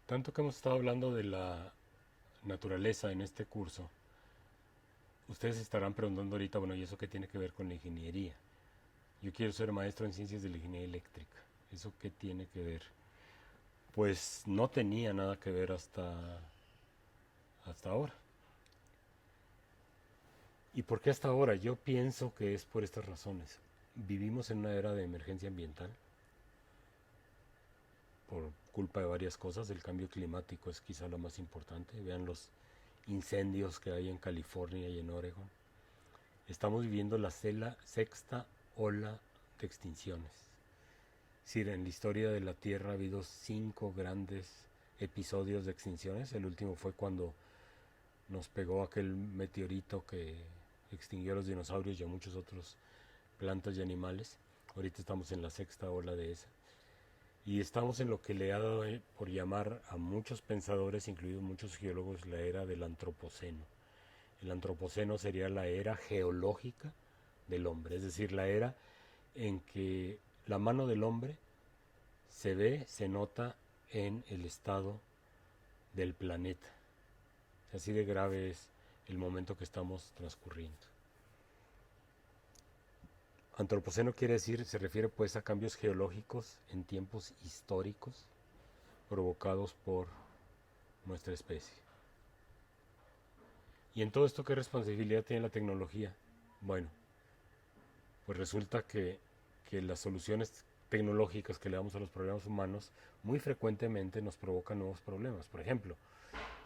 Tanto que hemos estado hablando de la naturaleza en este curso, ustedes estarán preguntando ahorita, bueno, ¿y eso qué tiene que ver con la ingeniería? Yo quiero ser maestro en ciencias de la ingeniería eléctrica. ¿Eso qué tiene que ver? Pues no tenía nada que ver hasta ahora. ¿Y por qué hasta ahora? Yo pienso que es por estas razones. Vivimos en una era de emergencia ambiental por culpa de varias cosas. El cambio climático es quizá lo más importante. Vean los incendios que hay en California y en Oregon. Estamos viviendo la sexta ola de extinciones. Es decir, en la historia de la Tierra ha habido 5 grandes episodios de extinciones. El último fue cuando nos pegó aquel meteorito que extinguió a los dinosaurios y a muchos otros plantas y animales. Ahorita estamos en la sexta ola de esa. Y estamos en lo que le ha dado por llamar a muchos pensadores, incluidos muchos geólogos, la era del antropoceno. El antropoceno sería la era geológica del hombre, es decir, la era en que la mano del hombre se ve, se nota en el estado del planeta. Así de grave es el momento que estamos transcurriendo. Antropoceno quiere decir, se refiere pues a cambios geológicos en tiempos históricos provocados por nuestra especie. ¿Y en todo esto qué responsabilidad tiene la tecnología? Bueno, pues resulta que las soluciones tecnológicas que le damos a los problemas humanos muy frecuentemente nos provocan nuevos problemas. Por ejemplo,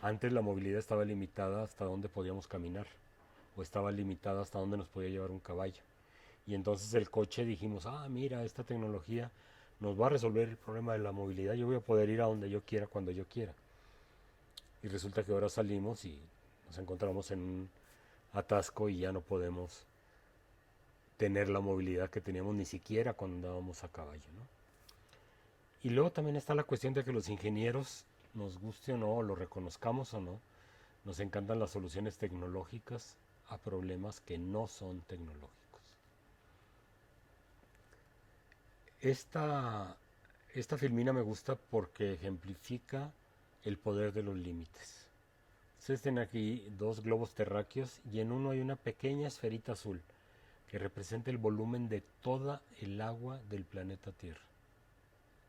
antes la movilidad estaba limitada hasta dónde podíamos caminar o estaba limitada hasta dónde nos podía llevar un caballo. Y entonces el coche dijimos, mira, esta tecnología nos va a resolver el problema de la movilidad, yo voy a poder ir a donde yo quiera, cuando yo quiera. Y resulta que ahora salimos y nos encontramos en un atasco y ya no podemos tener la movilidad que teníamos ni siquiera cuando andábamos a caballo, ¿no? Y luego también está la cuestión de que los ingenieros, nos guste o no, o lo reconozcamos o no, nos encantan las soluciones tecnológicas a problemas que no son tecnológicos. Esta, esta filmina me gusta porque ejemplifica el poder de los límites. Ustedes tienen aquí 2 globos terráqueos y en uno hay una pequeña esferita azul que representa el volumen de toda el agua del planeta Tierra.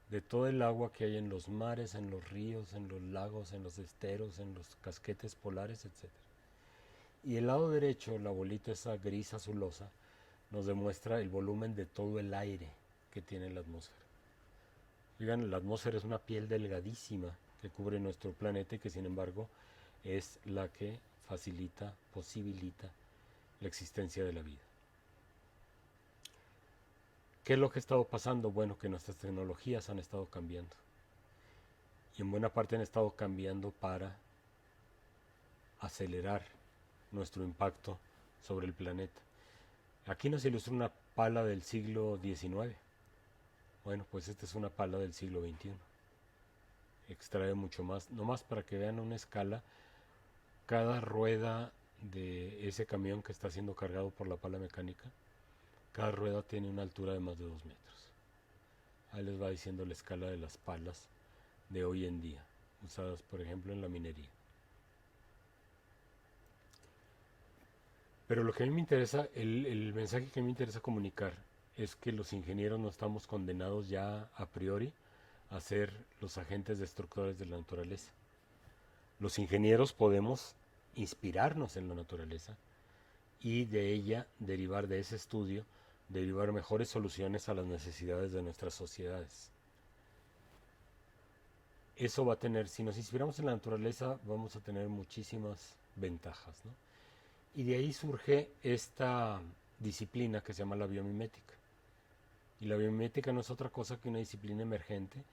De todo el agua que hay en los mares, en los ríos, en los lagos, en los esteros, en los casquetes polares, etc. Y el lado derecho, la bolita esa gris azulosa, nos demuestra el volumen de todo el aire que tiene la atmósfera. Digan, la atmósfera es una piel delgadísima que cubre nuestro planeta y que sin embargo es la que facilita, posibilita la existencia de la vida. ¿Qué es lo que ha estado pasando? Bueno, que nuestras tecnologías han estado cambiando. Y en buena parte han estado cambiando para acelerar nuestro impacto sobre el planeta. Aquí nos ilustra una pala del siglo XIX. Bueno, pues esta es una pala del siglo XXI. Extrae mucho más, nomás para que vean una escala. Cada rueda de ese camión que está siendo cargado por la pala mecánica, cada rueda tiene una altura de más de 2 metros. Ahí les va diciendo la escala de las palas de hoy en día, usadas por ejemplo en la minería. Pero lo que a mí me interesa, el mensaje que a mí me interesa comunicar es que los ingenieros no estamos condenados ya a priori a ser los agentes destructores de la naturaleza. Los ingenieros podemos inspirarnos en la naturaleza y de ella derivar, de ese estudio, derivar mejores soluciones a las necesidades de nuestras sociedades. Eso va a tener, si nos inspiramos en la naturaleza, vamos a tener muchísimas ventajas, ¿no? Y de ahí surge esta disciplina que se llama la biomimética. Y la biomimética no es otra cosa que una disciplina emergente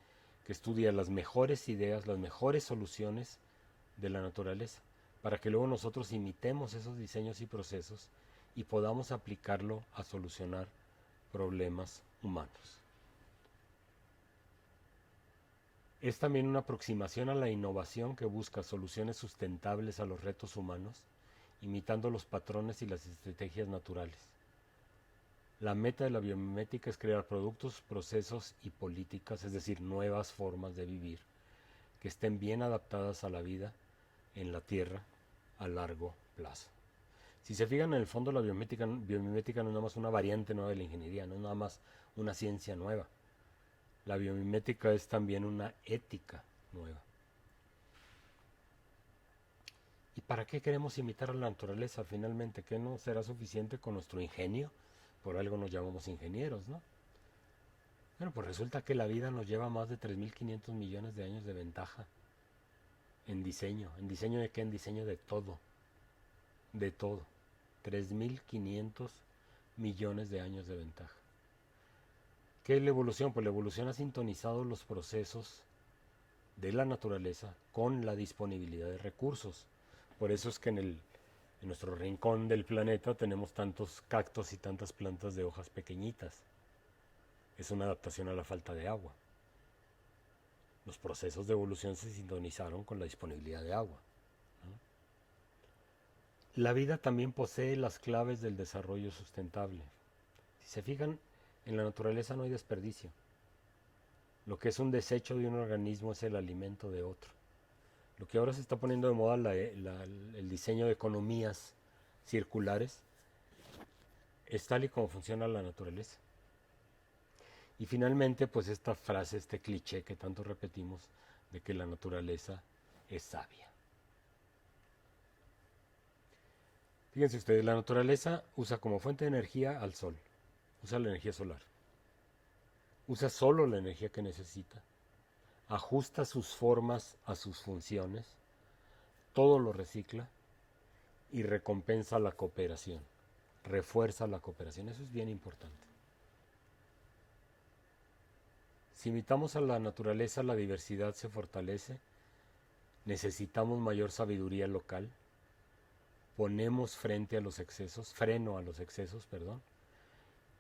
que estudia las mejores ideas, las mejores soluciones de la naturaleza, para que luego nosotros imitemos esos diseños y procesos y podamos aplicarlo a solucionar problemas humanos. Es también una aproximación a la innovación que busca soluciones sustentables a los retos humanos, imitando los patrones y las estrategias naturales. La meta de la biomimética es crear productos, procesos y políticas, es decir, nuevas formas de vivir, que estén bien adaptadas a la vida en la Tierra a largo plazo. Si se fijan, en el fondo la biomimética no es nada más una variante nueva de la ingeniería, no es nada más una ciencia nueva. La biomimética es también una ética nueva. ¿Y para qué queremos imitar a la naturaleza finalmente? ¿Qué no será suficiente con nuestro ingenio? Por algo nos llamamos ingenieros, ¿no? Bueno, pues resulta que la vida nos lleva más de 3.500 millones de años de ventaja en diseño. ¿En diseño de qué? En diseño de todo. De todo. 3.500 millones de años de ventaja. ¿Qué es la evolución? Pues la evolución ha sintonizado los procesos de la naturaleza con la disponibilidad de recursos. Por eso es que en nuestro rincón del planeta tenemos tantos cactus y tantas plantas de hojas pequeñitas. Es una adaptación a la falta de agua. Los procesos de evolución se sintonizaron con la disponibilidad de agua, ¿no? La vida también posee las claves del desarrollo sustentable. Si se fijan, en la naturaleza no hay desperdicio. Lo que es un desecho de un organismo es el alimento de otro. Lo que ahora se está poniendo de moda, el diseño de economías circulares, es tal y como funciona la naturaleza. Y finalmente, pues esta frase, este cliché que tanto repetimos, de que la naturaleza es sabia. Fíjense ustedes, la naturaleza usa como fuente de energía al sol, usa la energía solar, usa solo la energía que necesita, ajusta sus formas a sus funciones, todo lo recicla y recompensa la cooperación, refuerza la cooperación. Eso es bien importante. Si imitamos a la naturaleza, la diversidad se fortalece, necesitamos mayor sabiduría local, ponemos freno a los excesos,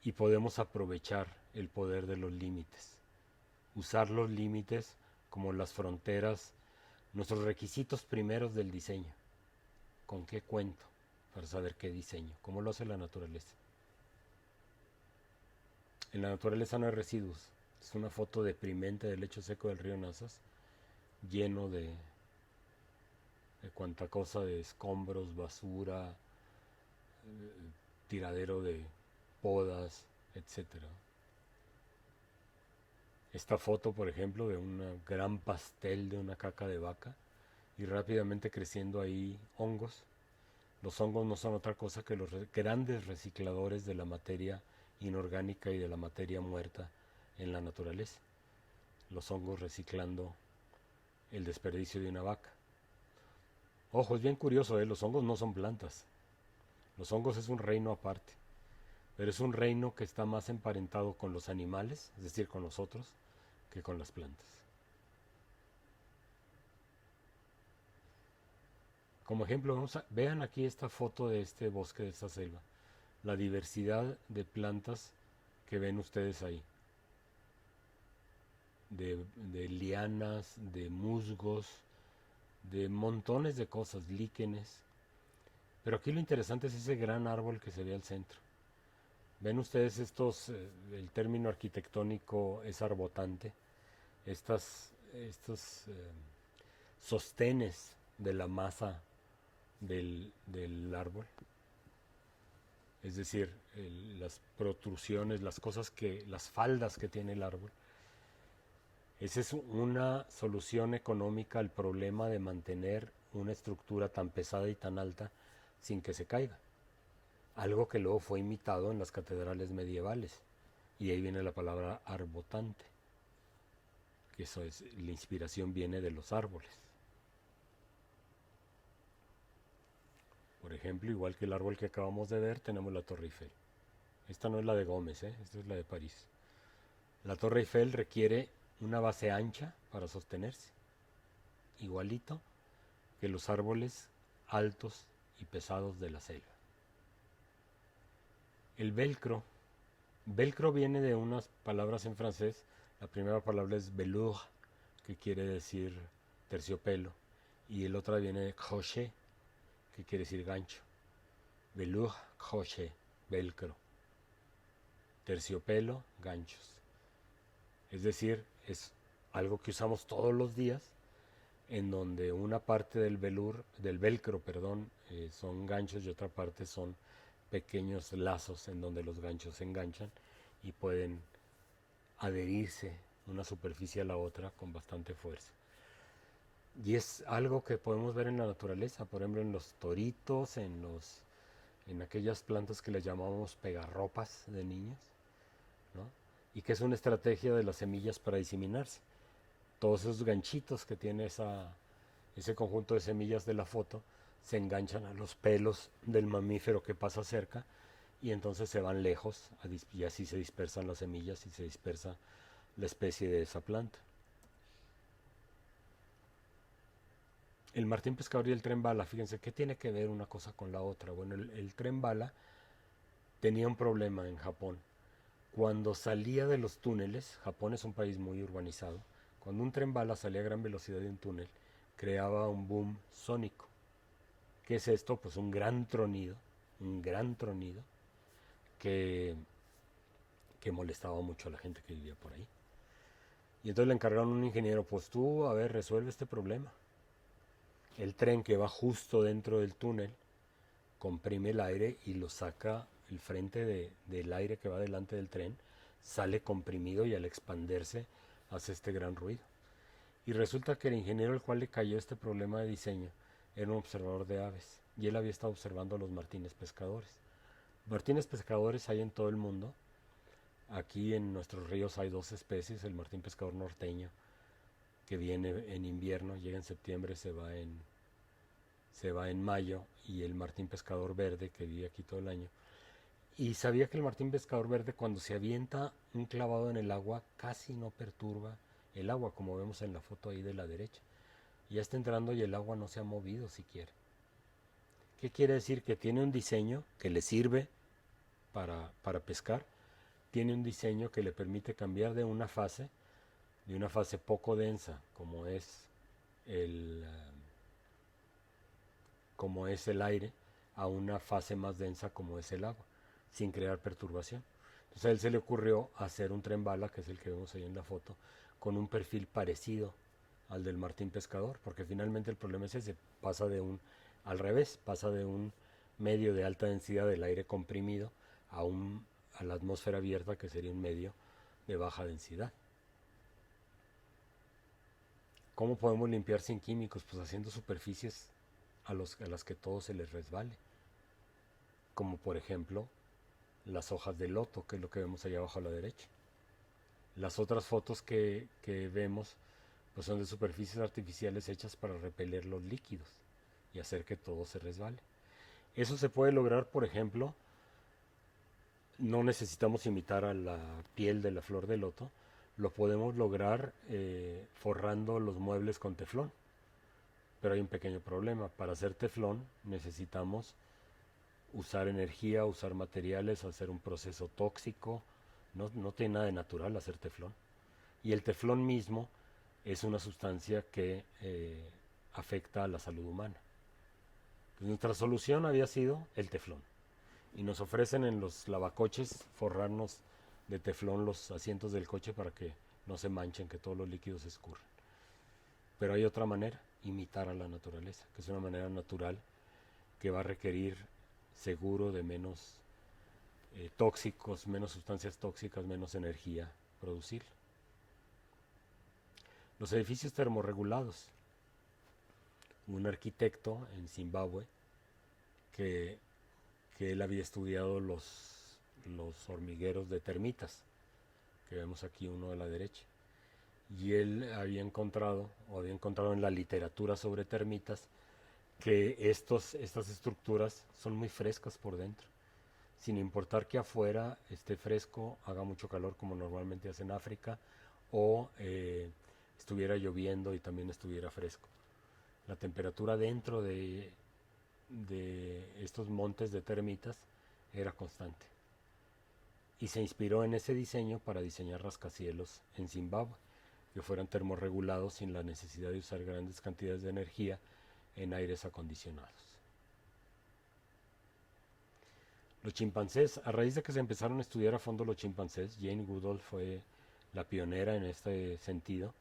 y podemos aprovechar el poder de los límites, usar los límites como las fronteras, nuestros requisitos primeros del diseño. ¿Con qué cuento? Para saber qué diseño, cómo lo hace la naturaleza. En la naturaleza no hay residuos. Es una foto deprimente del lecho seco del río Nazas, lleno de cuanta cosa, de escombros, basura, tiradero de podas, etcétera. Esta foto, por ejemplo, de un gran pastel de una caca de vaca y rápidamente creciendo ahí hongos. Los hongos no son otra cosa que los grandes recicladores de la materia inorgánica y de la materia muerta en la naturaleza. Los hongos reciclando el desperdicio de una vaca. Ojo, es bien curioso, los hongos no son plantas. Los hongos es un reino aparte, pero es un reino que está más emparentado con los animales, es decir, con nosotros, que con las plantas. Como ejemplo, vean aquí esta foto de este bosque, de esta selva, la diversidad de plantas que ven ustedes ahí, de lianas, de musgos, de montones de cosas, líquenes. Pero aquí lo interesante es ese gran árbol que se ve al centro. Ven ustedes el término arquitectónico es arbotante, estos sostenes de la masa del árbol, es decir, las protrusiones, las faldas que tiene el árbol. Esa es una solución económica al problema de mantener una estructura tan pesada y tan alta sin que se caiga. Algo que luego fue imitado en las catedrales medievales. Y ahí viene la palabra arbotante, que eso es, la inspiración viene de los árboles. Por ejemplo, igual que el árbol que acabamos de ver, tenemos la Torre Eiffel. Esta no es la de Gómez, esta es la de París. La Torre Eiffel requiere una base ancha para sostenerse, igualito que los árboles altos y pesados de la selva. El velcro viene de unas palabras en francés. La primera palabra es velours, que quiere decir terciopelo, y el otra viene de crochet, que quiere decir gancho. Velours, crochet, velcro. Terciopelo, ganchos. Es decir, es algo que usamos todos los días en donde una parte del velcro, perdón, son ganchos y otra parte son pequeños lazos en donde los ganchos se enganchan y pueden adherirse una superficie a la otra con bastante fuerza. Y es algo que podemos ver en la naturaleza, por ejemplo en los toritos, en aquellas plantas que le llamamos pegarropas de niños, ¿no? Y que es una estrategia de las semillas para diseminarse. Todos esos ganchitos que tiene ese conjunto de semillas de la foto se enganchan a los pelos del mamífero que pasa cerca y entonces se van lejos y así se dispersan las semillas y se dispersa la especie de esa planta. El martín pescador y el tren bala, fíjense, ¿qué tiene que ver una cosa con la otra? Bueno, el tren bala tenía un problema en Japón. Cuando salía de los túneles, Japón es un país muy urbanizado, cuando un tren bala salía a gran velocidad de un túnel, creaba un boom sónico. ¿Qué es esto? Pues un gran tronido que, que molestaba mucho a la gente que vivía por ahí. Y entonces le encargaron a un ingeniero, pues tú, a ver, resuelve este problema. El tren que va justo dentro del túnel comprime el aire y lo saca el frente del aire que va delante del tren, sale comprimido y al expanderse hace este gran ruido. Y resulta que el ingeniero al cual le cayó este problema de diseño era un observador de aves y él había estado observando a los martines pescadores. Martines pescadores hay en todo el mundo. Aquí en nuestros ríos hay dos especies, el martín pescador norteño, que viene en invierno, llega en septiembre, se va en mayo, y el martín pescador verde, que vive aquí todo el año. Y sabía que el martín pescador verde, cuando se avienta un clavado en el agua, casi no perturba el agua, como vemos en la foto ahí de la derecha. Ya está entrando y el agua no se ha movido siquiera. ¿Qué quiere decir? Que tiene un diseño que le sirve para pescar, tiene un diseño que le permite cambiar de una fase poco densa, el, como es el aire, a una fase más densa como es el agua, sin crear perturbación. Entonces a él se le ocurrió hacer un tren bala, que es el que vemos ahí en la foto, con un perfil parecido al del martín pescador, porque finalmente el problema es ese, al revés, pasa de un medio de alta densidad del aire comprimido a la atmósfera abierta, que sería un medio de baja densidad. ¿Cómo podemos limpiar sin químicos? Pues haciendo superficies a las que todo se les resbale, como por ejemplo las hojas de loto, que es lo que vemos allá abajo a la derecha. Las otras fotos que vemos pues son de superficies artificiales hechas para repeler los líquidos y hacer que todo se resbale. Eso se puede lograr, por ejemplo, no necesitamos imitar a la piel de la flor de loto, lo podemos lograr forrando los muebles con teflón. Pero hay un pequeño problema. Para hacer teflón necesitamos usar energía, usar materiales, hacer un proceso tóxico. No tiene nada de natural hacer teflón. Y el teflón mismo es una sustancia que afecta a la salud humana. Entonces, nuestra solución había sido el teflón. Y nos ofrecen en los lavacoches forrarnos de teflón los asientos del coche para que no se manchen, que todos los líquidos se escurran. Pero hay otra manera, imitar a la naturaleza, que es una manera natural que va a requerir seguro de menos tóxicos, menos sustancias tóxicas, menos energía producir. Los edificios termorregulados. Un arquitecto en Zimbabue que él había estudiado los hormigueros de termitas, que vemos aquí uno a la derecha. Y él había encontrado en la literatura sobre termitas, que estas estructuras son muy frescas por dentro, sin importar que afuera esté fresco, haga mucho calor como normalmente hace en África, o estuviera lloviendo y también estuviera fresco. La temperatura dentro de estos montes de termitas era constante. Y se inspiró en ese diseño para diseñar rascacielos en Zimbabue, que fueran termorregulados sin la necesidad de usar grandes cantidades de energía en aires acondicionados. Los chimpancés, a raíz de que se empezaron a estudiar a fondo los chimpancés, Jane Goodall fue la pionera en este sentido,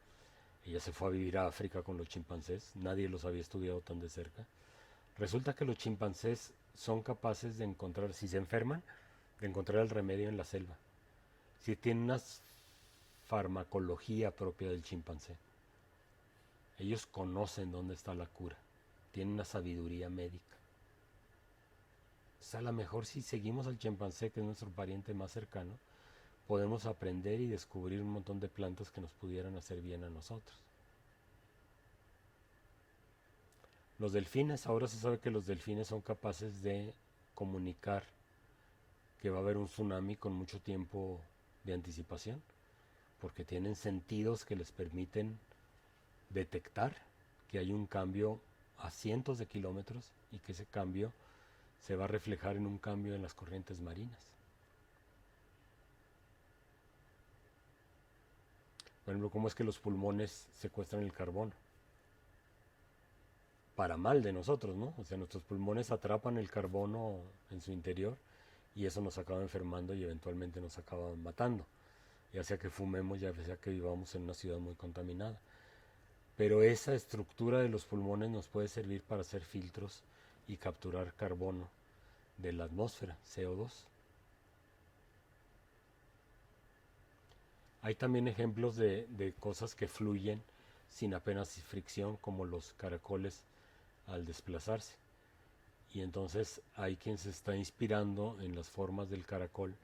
Ella se fue a vivir a África con los chimpancés, nadie los había estudiado tan de cerca. Resulta que los chimpancés son capaces de encontrar, si se enferman, de encontrar el remedio en la selva. Si tienen una farmacología propia del chimpancé. Ellos conocen dónde está la cura, tienen una sabiduría médica. O sea, a lo mejor si seguimos al chimpancé, que es nuestro pariente más cercano, podemos aprender y descubrir un montón de plantas que nos pudieran hacer bien a nosotros. Los delfines, ahora se sabe que los delfines son capaces de comunicar que va a haber un tsunami con mucho tiempo de anticipación, porque tienen sentidos que les permiten detectar que hay un cambio a cientos de kilómetros y que ese cambio se va a reflejar en un cambio en las corrientes marinas. Por ejemplo, ¿cómo es que los pulmones secuestran el carbono? Para mal de nosotros, ¿no? O sea, nuestros pulmones atrapan el carbono en su interior y eso nos acaba enfermando y eventualmente nos acaba matando, ya sea que fumemos, ya sea que vivamos en una ciudad muy contaminada. Pero esa estructura de los pulmones nos puede servir para hacer filtros y capturar carbono de la atmósfera, CO2. Hay también ejemplos de cosas que fluyen sin apenas fricción, como los caracoles al desplazarse. Y entonces hay quien se está inspirando en las formas del caracol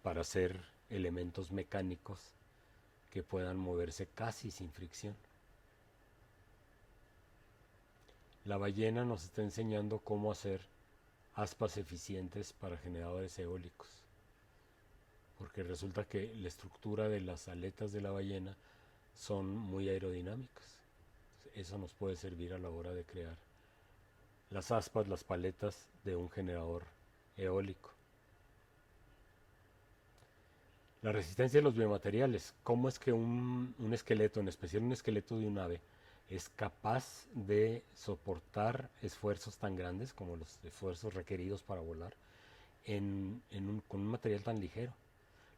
para hacer elementos mecánicos que puedan moverse casi sin fricción. La ballena nos está enseñando cómo hacer aspas eficientes para generadores eólicos, porque resulta que la estructura de las aletas de la ballena son muy aerodinámicas. Eso nos puede servir a la hora de crear las aspas, las paletas de un generador eólico. La resistencia de los biomateriales. ¿Cómo es que un esqueleto, en especial un esqueleto de un ave, es capaz de soportar esfuerzos tan grandes como los esfuerzos requeridos para volar con un material tan ligero?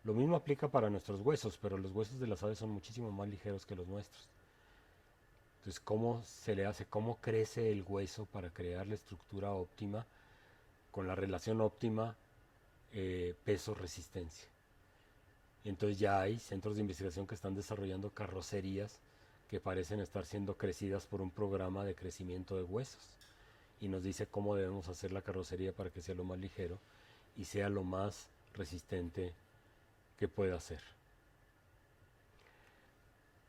Lo mismo aplica para nuestros huesos, pero los huesos de las aves son muchísimo más ligeros que los nuestros. Entonces, ¿cómo se le hace? ¿Cómo crece el hueso para crear la estructura óptima con la relación óptima peso-resistencia? Entonces ya hay centros de investigación que están desarrollando carrocerías que parecen estar siendo crecidas por un programa de crecimiento de huesos. Y nos dice cómo debemos hacer la carrocería para que sea lo más ligero y sea lo más resistente que pueda ser.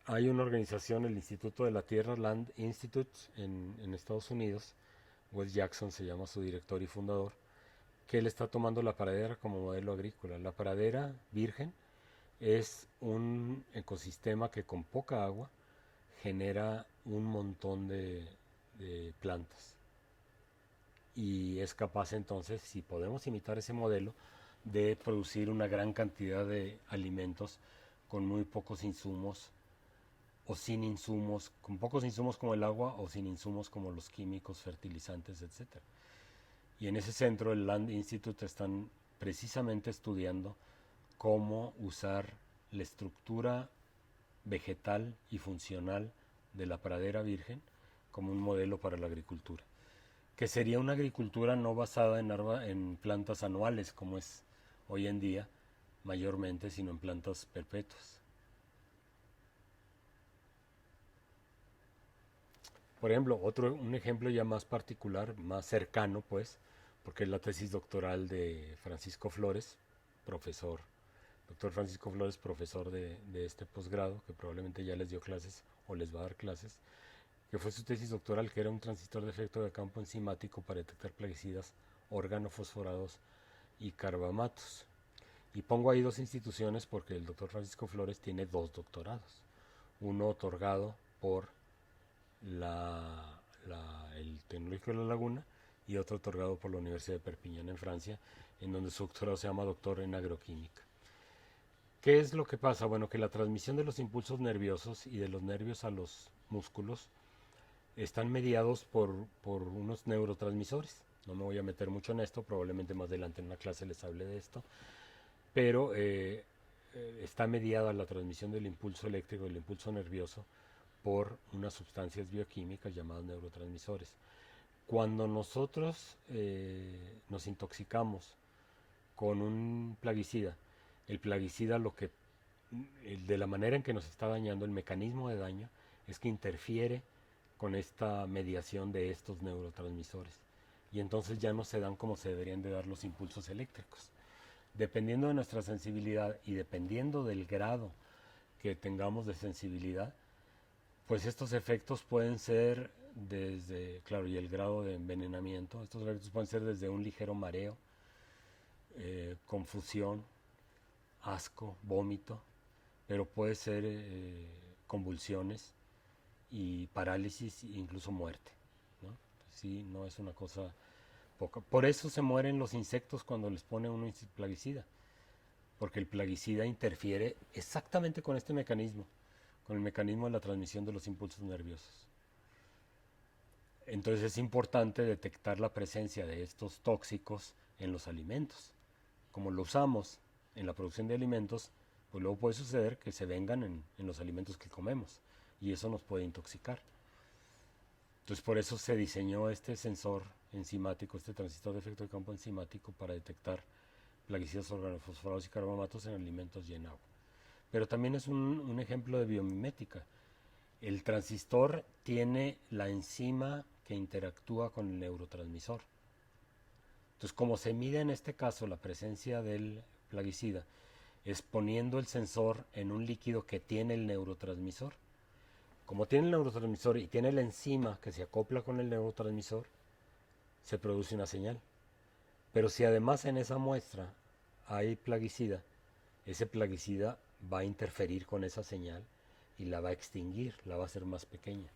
Hay una organización, el Instituto de la Tierra, Land Institute, en Estados Unidos. Wes Jackson se llama su director y fundador, que él está tomando la pradera como modelo agrícola. La pradera virgen es un ecosistema que con poca agua genera un montón de plantas. Y es capaz entonces, si podemos imitar ese modelo, de producir una gran cantidad de alimentos con muy pocos insumos o sin insumos, con pocos insumos como el agua o sin insumos como los químicos, fertilizantes, etc. Y en ese centro, el Land Institute, están precisamente estudiando cómo usar la estructura vegetal y funcional de la pradera virgen como un modelo para la agricultura, que sería una agricultura no basada en plantas anuales como es hoy en día mayormente, sino en plantas perpetuas. Por ejemplo, un ejemplo ya más particular, más cercano pues, porque es la tesis doctoral de Francisco Flores, profesor, doctor Francisco Flores, profesor de este posgrado, que probablemente ya les dio clases o les va a dar clases, que fue su tesis doctoral, que era un transistor de efecto de campo enzimático para detectar plaguicidas, organofosforados y carbamatos. Y pongo ahí dos instituciones porque el doctor Francisco Flores tiene dos doctorados, uno otorgado por el Tecnológico de La Laguna y otro otorgado por la Universidad de Perpiñán en Francia, en donde su doctorado se llama doctor en agroquímica. ¿Qué es lo que pasa? Bueno, que la transmisión de los impulsos nerviosos y de los nervios a los músculos están mediados por unos neurotransmisores. No me voy a meter mucho en esto, probablemente más adelante en una clase les hable de esto, pero está mediada la transmisión del impulso eléctrico y del impulso nervioso por unas sustancias bioquímicas llamadas neurotransmisores. Cuando nosotros nos intoxicamos con un plaguicida, el plaguicida de la manera en que nos está dañando, el mecanismo de daño, es que interfiere con esta mediación de estos neurotransmisores. Y entonces ya no se dan como se deberían de dar los impulsos eléctricos. Dependiendo de nuestra sensibilidad y dependiendo del grado que tengamos de sensibilidad, pues estos efectos pueden ser desde, claro, y el grado de envenenamiento, estos efectos pueden ser desde un ligero mareo, confusión, asco, vómito, pero puede ser convulsiones y parálisis e incluso muerte, ¿no? Sí, no es una cosa poca. Por eso se mueren los insectos cuando les pone un plaguicida, porque el plaguicida interfiere exactamente con este mecanismo, con el mecanismo de la transmisión de los impulsos nerviosos. Entonces es importante detectar la presencia de estos tóxicos en los alimentos. Como lo usamos en la producción de alimentos, pues luego puede suceder que se vengan en los alimentos que comemos y eso nos puede intoxicar. Entonces por eso se diseñó este sensor enzimático, este transistor de efecto de campo enzimático para detectar plaguicidas organofosforados y carbamatos en alimentos y en agua. Pero también es un ejemplo de biomimética. El transistor tiene la enzima que interactúa con el neurotransmisor. Entonces, como se mide en este caso la presencia del plaguicida, es poniendo el sensor en un líquido que tiene el neurotransmisor. Como tiene el neurotransmisor y tiene la enzima que se acopla con el neurotransmisor, se produce una señal. Pero si además en esa muestra hay plaguicida, ese plaguicida va a interferir con esa señal y la va a extinguir, la va a hacer más pequeña.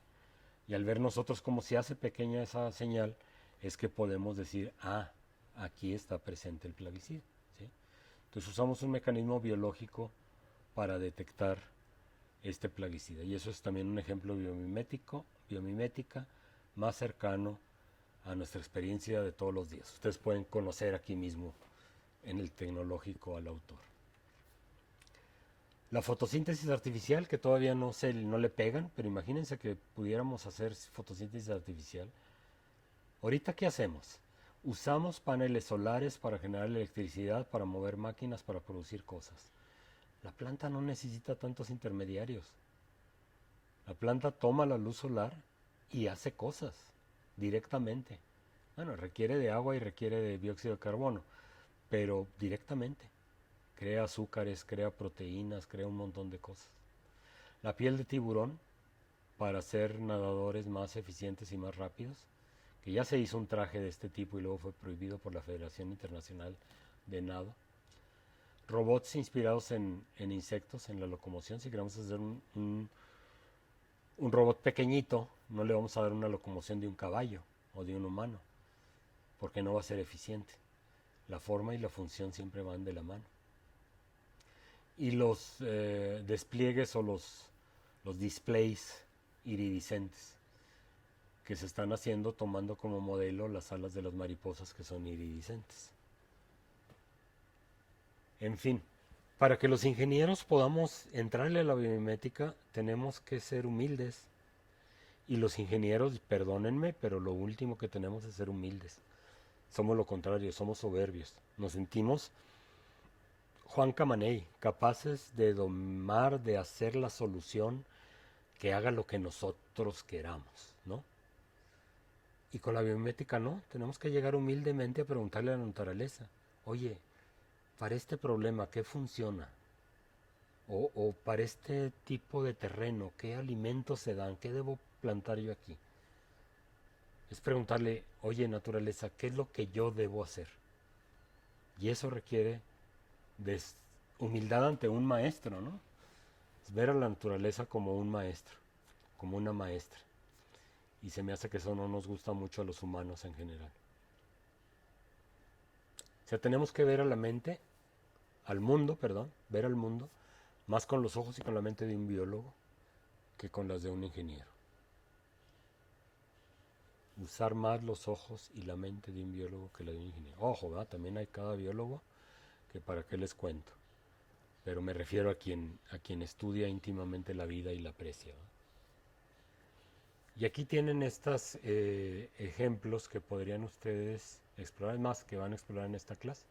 Y al ver nosotros cómo se hace pequeña esa señal, es que podemos decir, aquí está presente el plaguicida, ¿sí? Entonces usamos un mecanismo biológico para detectar este plaguicida. Y eso es también un ejemplo biomimética más cercano a nuestra experiencia de todos los días. Ustedes pueden conocer aquí mismo en el tecnológico al autor. La fotosíntesis artificial, que todavía no le pegan, pero imagínense que pudiéramos hacer fotosíntesis artificial. Ahorita, ¿qué hacemos? Usamos paneles solares para generar electricidad, para mover máquinas, para producir cosas. La planta no necesita tantos intermediarios. La planta toma la luz solar y hace cosas directamente. Bueno, requiere de agua y requiere de dióxido de carbono, pero directamente. Crea azúcares, crea proteínas, crea un montón de cosas. La piel de tiburón, para hacer nadadores más eficientes y más rápidos, que ya se hizo un traje de este tipo y luego fue prohibido por la Federación Internacional de Nado. Robots inspirados en insectos, en la locomoción. Si queremos hacer un robot pequeñito, no le vamos a dar una locomoción de un caballo o de un humano, porque no va a ser eficiente. La forma y la función siempre van de la mano. Y los despliegues o los displays iridiscentes que se están haciendo tomando como modelo las alas de las mariposas que son iridiscentes. En fin, para que los ingenieros podamos entrarle a la biomimética tenemos que ser humildes. Y los ingenieros, perdónenme, pero lo último que tenemos es ser humildes. Somos lo contrario, somos soberbios. Nos sentimos Juan Camaney, capaces de domar, de hacer la solución que haga lo que nosotros queramos, ¿no? Y con la biomimética no, tenemos que llegar humildemente a preguntarle a la naturaleza, oye, para este problema, ¿qué funciona? O para este tipo de terreno, ¿qué alimentos se dan? ¿Qué debo plantar yo aquí? Es preguntarle, oye, naturaleza, ¿qué es lo que yo debo hacer? Y eso requiere de humildad ante un maestro, ¿no? Es ver a la naturaleza como un maestro, como una maestra. Y se me hace que eso no nos gusta mucho a los humanos en general. O sea, tenemos que ver a la mente, ver al mundo, más con los ojos y con la mente de un biólogo que con las de un ingeniero. Usar más los ojos y la mente de un biólogo que la de un ingeniero. Ojo, ¿verdad? También hay cada biólogo que para qué les cuento. Pero me refiero a quien estudia íntimamente la vida y la aprecia, ¿verdad? Y aquí tienen estos ejemplos que podrían ustedes explorar, es más, que van a explorar en esta clase.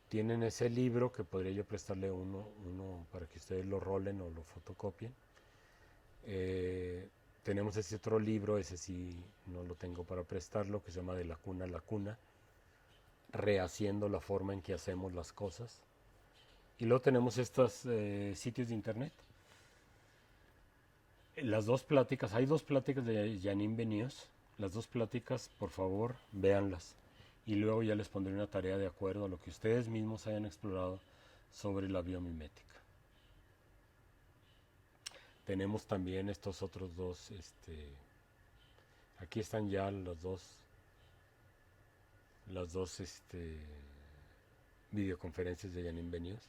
Tienen ese libro que podría yo prestarle uno para que ustedes lo rolen o lo fotocopien. Tenemos ese otro libro, ese sí no lo tengo para prestarlo, que se llama De la cuna a la cuna, rehaciendo la forma en que hacemos las cosas. Y luego tenemos estos sitios de internet. Las dos pláticas, hay dos pláticas de Janine Beníos. Las dos pláticas, por favor, véanlas. Y luego ya les pondré una tarea de acuerdo a lo que ustedes mismos hayan explorado sobre la biomimética. Tenemos también estos otros dos, aquí están ya las dos videoconferencias de Janine Beníos.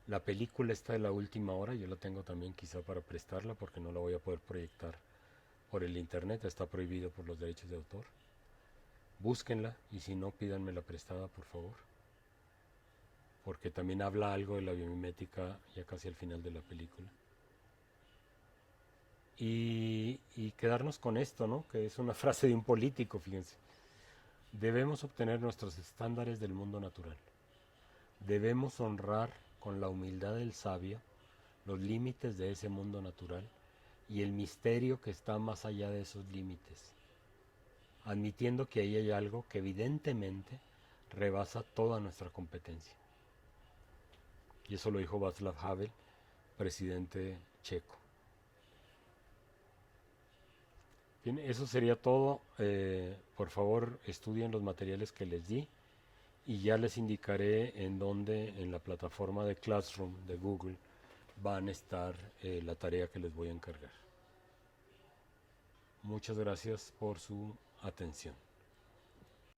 La película está de la última hora, yo la tengo también quizá para prestarla porque no la voy a poder proyectar por el internet, está prohibido por los derechos de autor. Búsquenla y si no, pídanmela prestada, por favor. Porque también habla algo de la biomimética ya casi al final de la película. Y quedarnos con esto, ¿no? Que es una frase de un político, fíjense. Debemos obtener nuestros estándares del mundo natural. Debemos honrar con la humildad del sabio los límites de ese mundo natural y el misterio que está más allá de esos límites, admitiendo que ahí hay algo que evidentemente rebasa toda nuestra competencia. Y eso lo dijo Václav Havel, presidente checo. Bien, eso sería todo. Por favor, estudien los materiales que les di y ya les indicaré en dónde en la plataforma de Classroom de Google van a estar la tarea que les voy a encargar. Muchas gracias por su atención.